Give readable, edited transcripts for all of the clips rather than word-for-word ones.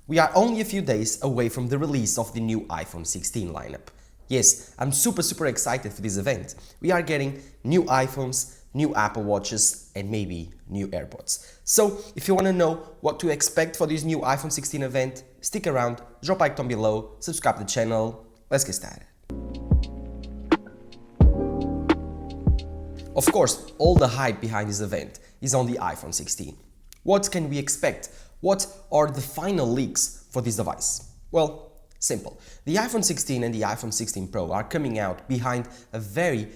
We are only a few days away from the release of the new iPhone 16 lineup. Yes, I'm super excited for this event. We are getting new iPhones, new Apple Watches, and maybe new AirPods. So, if you want to know what to expect for this new iPhone 16 event, stick around, drop a like down below, subscribe to the channel. Let's get started. Of course, all the hype behind this event is on the iPhone 16. What can we expect? What are the final leaks for this device? Well, simple. The iPhone 16 and the iPhone 16 Pro are coming out behind a very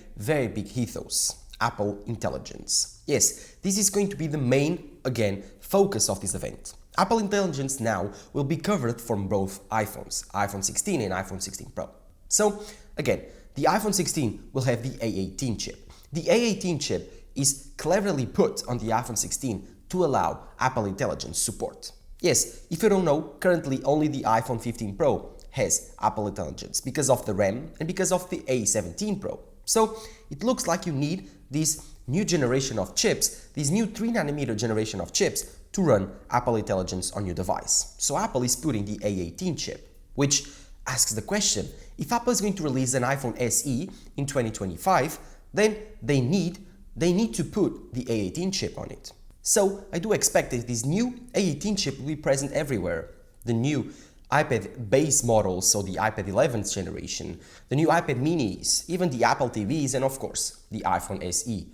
big ethos: Apple Intelligence. Yes, this is going to be the main, again, focus of this event. Apple Intelligence now will be covered from both iPhones, iPhone 16 and iPhone 16 Pro. So, again, the iPhone 16 will have the A18 chip. The A18 chip is cleverly put on the iPhone 16 to allow Apple Intelligence support. Yes, if you don't know, currently only the iPhone 15 Pro has Apple Intelligence because of the RAM and because of the A17 Pro. So it looks like you need this new generation of chips, this new 3nm generation of chips to run Apple Intelligence on your device. So Apple is putting the A18 chip, which asks the question, if Apple is going to release an iPhone SE in 2025, then they need to put the A18 chip on it. So I do expect that this new A18 chip will be present everywhere. The new iPad base models, so the iPad 11th generation, the new iPad minis, even the Apple TVs, and of course the iPhone SE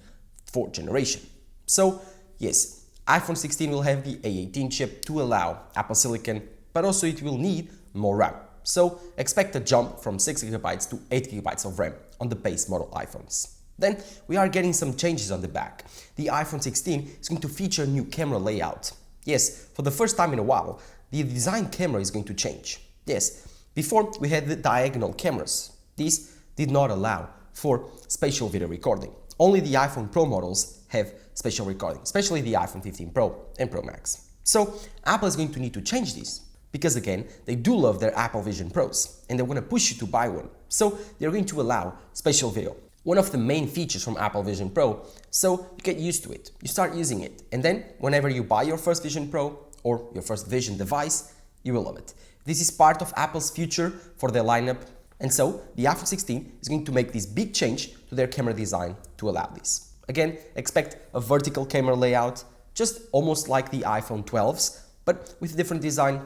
4th generation. So yes, iPhone 16 will have the A18 chip to allow Apple Silicon, but also it will need more RAM. So expect a jump from 6GB to 8GB of RAM on the base model iPhones. Then we are getting some changes on the back. The iPhone 16 is going to feature a new camera layout. Yes, for the first time in a while, the design camera is going to change. Yes, before we had the diagonal cameras. This did not allow for spatial video recording. Only the iPhone Pro models have spatial recording, especially the iPhone 15 Pro and Pro Max. So Apple is going to need to change this because, again, they do love their Apple Vision Pros and they want to push you to buy one. So they're going to allow spatial video. One of the main features from Apple Vision Pro, so you get used to it, you start using it, and then whenever you buy your first Vision Pro or your first Vision device, you will love it. This is part of Apple's future for their lineup, and so the iPhone 16 is going to make this big change to their camera design to allow this. Again, expect a vertical camera layout, just almost like the iPhone 12s, but with a different design.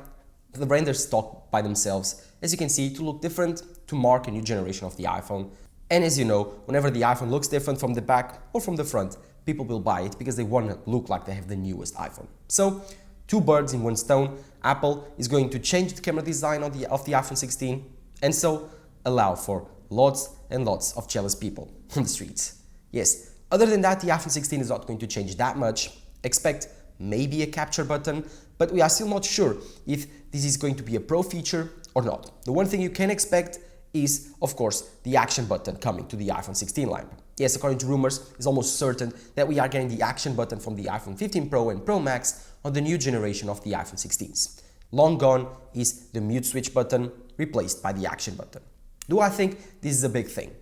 The renders talk by themselves, as you can see, to look different, to mark a new generation of the iPhone. And as you know, whenever the iPhone looks different from the back or from the front, people will buy it because they want to look like they have the newest iPhone. So, two birds in one stone. Apple is going to change the camera design of the iPhone 16 and so allow for lots and lots of jealous people on the streets. Yes, other than that, the iPhone 16 is not going to change that much. Expect maybe a capture button, but we are still not sure if this is going to be a pro feature or not. The one thing you can expect is, of course, the action button coming to the iPhone 16 lineup. Yes, according to rumors, it's almost certain that we are getting the action button from the iPhone 15 Pro and Pro Max on the new generation of the iPhone 16s. Long gone is the mute switch button, replaced by the action button. Do I think this is a big thing?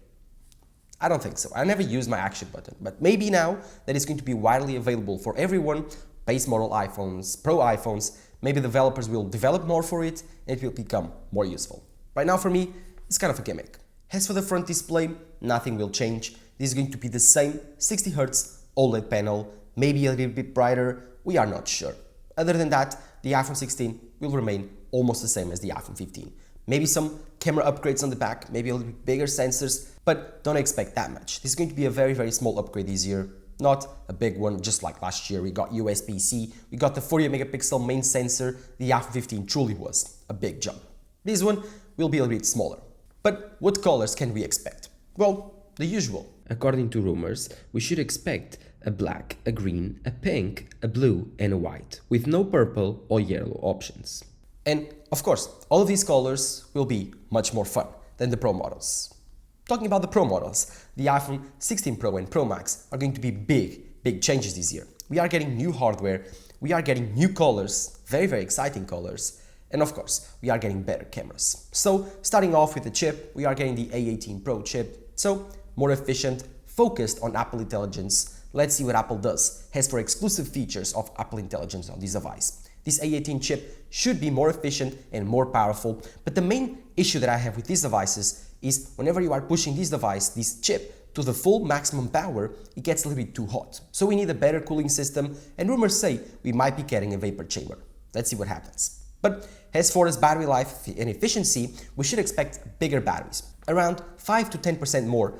I don't think so. I never use my action button, but maybe now that it's going to be widely available for everyone, base model iPhones, Pro iPhones, maybe developers will develop more for it and it will become more useful. Right now for me, it's kind of a gimmick. As for the front display, nothing will change. This is going to be the same 60Hz OLED panel, maybe a little bit brighter, we are not sure. Other than that, the iPhone 16 will remain almost the same as the iPhone 15. Maybe some camera upgrades on the back, maybe a little bit bigger sensors, but don't expect that much. This is going to be a very small upgrade this year, not a big one just like last year. We got USB-C, we got the 48-megapixel main sensor. The iPhone 15 truly was a big jump. This one will be a little bit smaller. But what colors can we expect? Well, the usual. According to rumors, we should expect a black, a green, a pink, a blue and a white, with no purple or yellow options. And of course, all of these colors will be much more fun than the Pro models. Talking about the Pro models, the iPhone 16 Pro and Pro Max are going to be big changes this year. We are getting new hardware, we are getting new colors, very exciting colors, and of course, we are getting better cameras. So, starting off with the chip, we are getting the A18 Pro chip, so more efficient, focused on Apple Intelligence. Let's see what Apple does, has for exclusive features of Apple Intelligence on this device. This A18 chip should be more efficient and more powerful. But the main issue that I have with these devices is whenever you are pushing this chip, to the full maximum power, it gets a little bit too hot. So we need a better cooling system, and rumors say we might be getting a vapor chamber. Let's see what happens. But as far as battery life and efficiency, we should expect bigger batteries, around 5 to 10% more.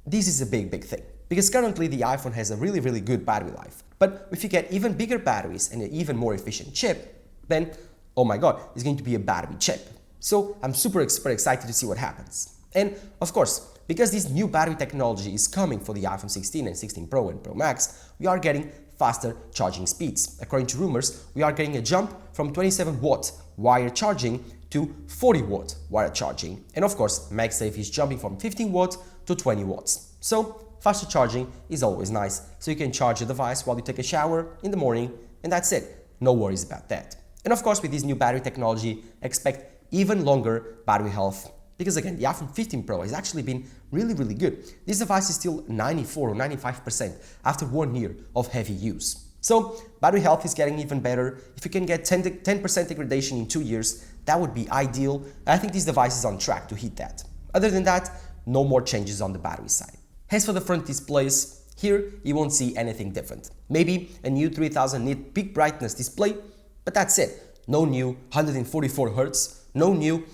This is a big thing, because currently the iPhone has a really good battery life. But if you get even bigger batteries and an even more efficient chip, then, oh my god, it's going to be a battery chip. So I'm super excited to see what happens. And of course, because this new battery technology is coming for the iPhone 16 and 16 Pro and Pro Max, we are getting faster charging speeds. According to rumors, we are getting a jump from 27 watt wire charging to 40 watt wire charging. And of course, MagSafe is jumping from 15 watt to 20 watts. So faster charging is always nice. So you can charge your device while you take a shower in the morning, and that's it. No worries about that. And of course, with this new battery technology, expect even longer battery health. Because again, the iPhone 15 Pro has actually been really good. This device is still 94 or 95% after 1 year of heavy use. So battery health is getting even better. If you can get 10% degradation in 2 years, that would be ideal. I think this device is on track to hit that. Other than that, no more changes on the battery side. As for the front displays, here you won't see anything different. Maybe a new 3000 nit peak brightness display, but that's it. No new 144 Hz, no new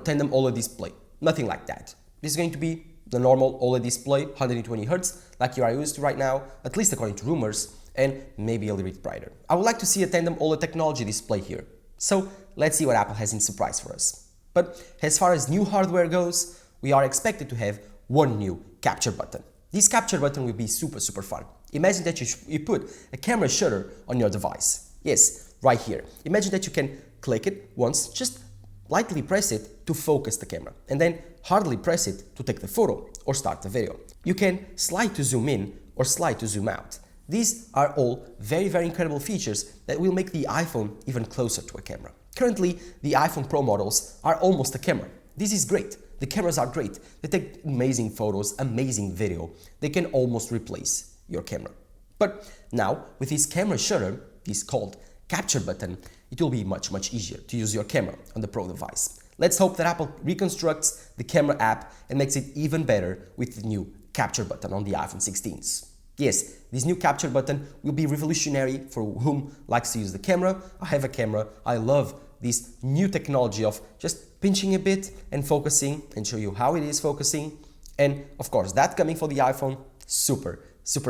tandem OLED display, nothing like that. This is going to be the normal OLED display, 120 Hz, like you are used to right now, at least according to rumors, and maybe a little bit brighter. I would like to see a tandem OLED technology display here. So let's see what Apple has in surprise for us. But as far as new hardware goes, we are expected to have one new capture button. This capture button will be super fun. Imagine that you put a camera shutter on your device. Yes, right here. Imagine that you can click it once, just lightly press it to focus the camera, and then hardly press it to take the photo or start the video. You can slide to zoom in or slide to zoom out. These are all very incredible features that will make the iPhone even closer to a camera. Currently, the iPhone Pro models are almost a camera. This is great. The cameras are great. They take amazing photos, amazing video. They can almost replace your camera. But now, with this camera shutter, this called capture button, it will be much easier to use your camera on the Pro device. Let's hope that Apple reconstructs the camera app and makes it even better with the new capture button on the iPhone 16s. Yes, this new capture button will be revolutionary for whom likes to use the camera. I have a camera. I love this new technology of just pinching a bit and focusing, and show you how it is focusing. And of course, that coming for the iPhone, super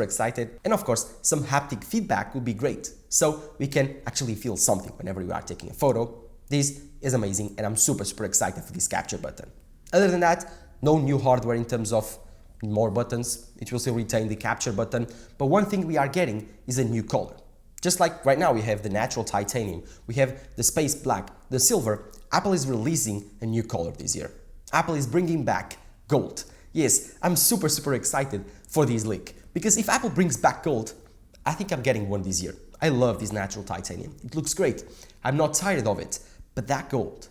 excited. And of course, some haptic feedback would be great, so we can actually feel something whenever we are taking a photo. This is amazing, and I'm super excited for this capture button. Other than that, no new hardware in terms of more buttons. It will still retain the capture button, but one thing we are getting is a new color. Just like right now we have the natural titanium, we have the space black, the silver. Apple is releasing a new color this year. Apple is bringing back gold. Yes, I'm super excited for this leak, because if Apple brings back gold, I think I'm getting one this year. I love this natural titanium. It looks great. I'm not tired of it, but that gold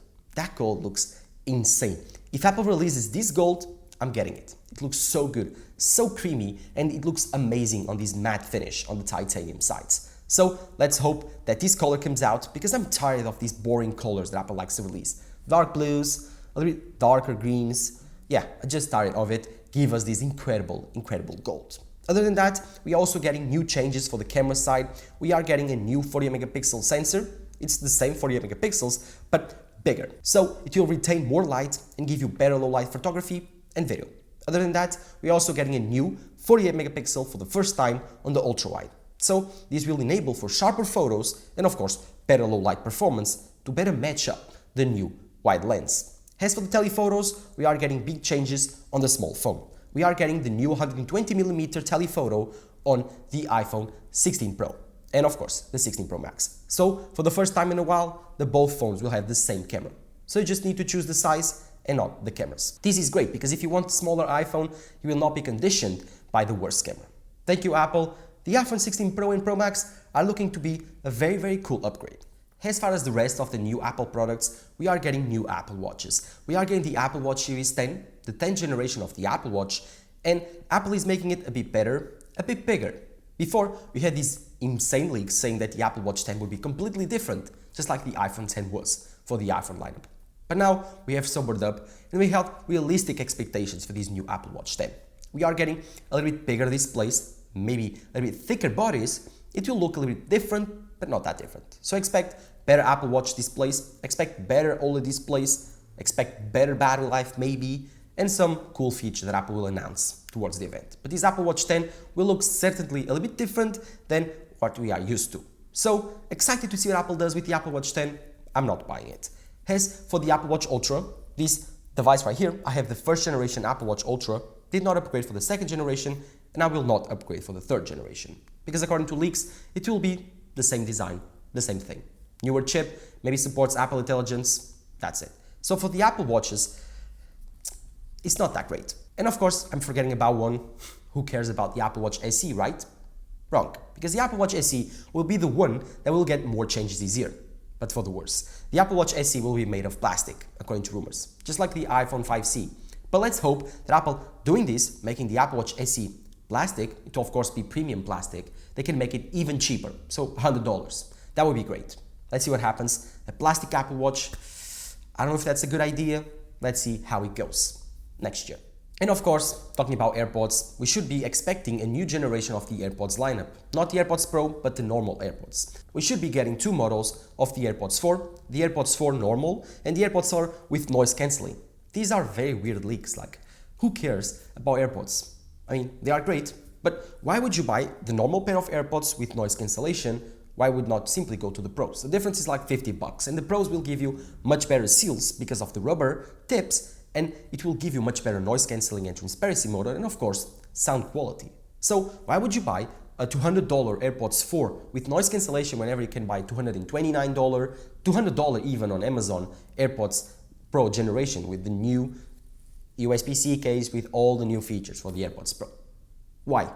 looks insane. If Apple releases this gold, I'm getting it. It looks so good, so creamy, and it looks amazing on this matte finish on the titanium sides. So let's hope that this color comes out, because I'm tired of these boring colors that Apple likes to release. Dark blues, a little bit darker greens. Yeah, I'm just tired of it. Give us this incredible gold. Other than that, we are also getting new changes for the camera side. We are getting a new 40 megapixel sensor. It's the same 48 megapixels, but bigger. So it will retain more light and give you better low light photography and video. Other than that, we are also getting a new 48 megapixel for the first time on the ultra wide. So this will enable for sharper photos and of course better low light performance to better match up the new wide lens. As for the telephotos, we are getting big changes on the small phone. We are getting the new 120mm telephoto on the iPhone 16 Pro and of course the 16 Pro Max. So for the first time in a while, both phones will have the same camera. So you just need to choose the size and not the cameras. This is great, because if you want a smaller iPhone, you will not be conditioned by the worst camera. Thank you, Apple. The iPhone 16 Pro and Pro Max are looking to be a very cool upgrade. As far as the rest of the new Apple products, we are getting new Apple Watches. We are getting the Apple Watch Series 10, the 10th generation of the Apple Watch, and Apple is making it a bit better, a bit bigger. Before, we had these insane leaks saying that the Apple Watch 10 would be completely different. just like the iPhone 10 was for the iPhone lineup. But now we have sobered up and we have realistic expectations for this new Apple Watch 10. We are getting a little bit bigger displays, maybe a little bit thicker bodies. It will look a little bit different, but not that different. So expect better Apple Watch displays, expect better OLED displays, expect better battery life maybe, and some cool features that Apple will announce towards the event. But this Apple Watch 10 will look certainly a little bit different than what we are used to. So excited to see what Apple does with the Apple Watch 10. I'm not buying it. As for the Apple Watch Ultra, this device right here, I have the first generation Apple Watch Ultra, did not upgrade for the second generation, and I will not upgrade for the third generation. Because according to leaks, it will be the same design, the same thing. Newer chip, maybe supports Apple Intelligence, that's it. So for the Apple Watches, it's not that great. And of course, I'm forgetting about one. Who cares about the Apple Watch SE, right? Wrong, because the Apple Watch SE will be the one that will get more changes this year. But for the worse, the Apple Watch SE will be made of plastic, according to rumors, just like the iPhone 5C. But let's hope that Apple doing this, making the Apple Watch SE plastic, to of course be premium plastic, they can make it even cheaper, so $100. That would be great. Let's see what happens. A plastic Apple Watch, I don't know if that's a good idea. Let's see how it goes next year. And of course, talking about AirPods, we should be expecting a new generation of the AirPods lineup. Not the AirPods Pro, but the normal AirPods. We should be getting two models of the AirPods 4, the AirPods 4 normal, and the AirPods 4 with noise cancelling. These are very weird leaks, like, who cares about AirPods? I mean, they are great, but why would you buy the normal pair of AirPods with noise cancellation? Why would not simply go to the Pros? The difference is like $50, and the Pros will give you much better seals because of the rubber tips, and it will give you much better noise cancelling and transparency mode, and of course, sound quality. So why would you buy a $200 AirPods 4 with noise cancellation whenever you can buy $229, $200 even on Amazon AirPods Pro generation with the new USB-C case with all the new features for the AirPods Pro? Why?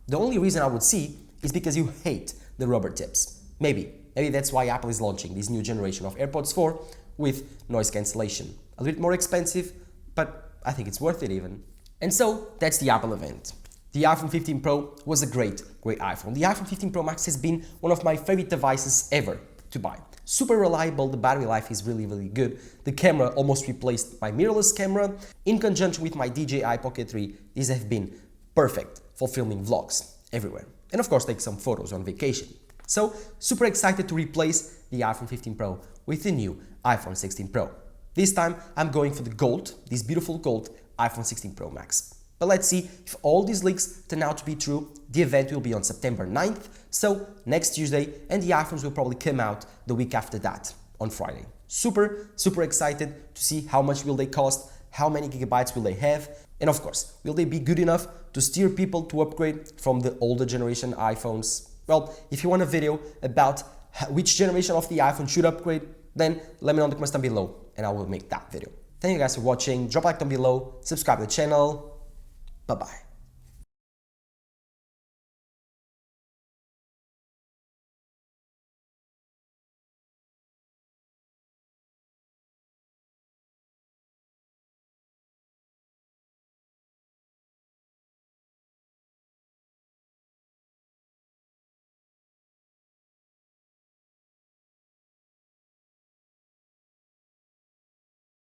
The only reason I would see is because you hate the rubber tips. Maybe that's why Apple is launching this new generation of AirPods 4 with noise cancellation. A little bit more expensive, but I think it's worth it even. And so that's the Apple event. The iPhone 15 Pro was a great iPhone. The iPhone 15 Pro Max has been one of my favorite devices ever to buy. Super reliable, the battery life is really good. The camera almost replaced my mirrorless camera. In conjunction with my DJI Pocket 3, these have been perfect for filming vlogs everywhere. And of course, take some photos on vacation. So, super excited to replace the iPhone 15 Pro with the new iPhone 16 Pro. This time, I'm going for the gold, this beautiful gold iPhone 16 Pro Max. But let's see if all these leaks turn out to be true. The event will be on September 9th, so next Tuesday, and the iPhones will probably come out the week after that, on Friday. Super excited to see how much will they cost, how many gigabytes will they have, and of course, will they be good enough to steer people to upgrade from the older generation iPhones? Well, if you want a video about which generation of the iPhone should upgrade, then let me know in the comments down below and I will make that video. Thank you guys for watching. Drop a like down below, subscribe to the channel. Bye-bye.